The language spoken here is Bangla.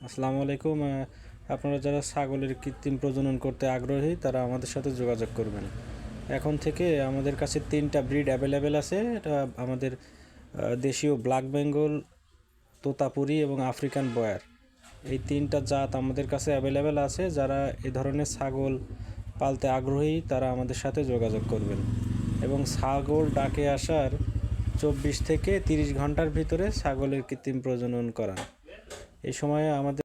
আসসালামু আলাইকুম। আপনারা যারা ছাগলের কৃত্রিম প্রজনন করতে আগ্রহী তারা আমাদের সাথে যোগাযোগ করবেন। এখন থেকে আমাদের কাছে 3টা ব্রিড অ্যাভেলেবেল আছে। এটা আমাদের দেশীয় ব্ল্যাক বেঙ্গল, তোতাপুরি এবং আফ্রিকান বয়ার, এই 3টা জাত আমাদের কাছে অ্যাভেলেবেল আছে। যারা এ ধরনের ছাগল পালতে আগ্রহী তারা আমাদের সাথে যোগাযোগ করবেন এবং ছাগল ডাকে আসার 24 থেকে 30 ঘন্টার ভিতরে ছাগলের কৃত্রিম প্রজনন করান। এই সময়ে আমাদের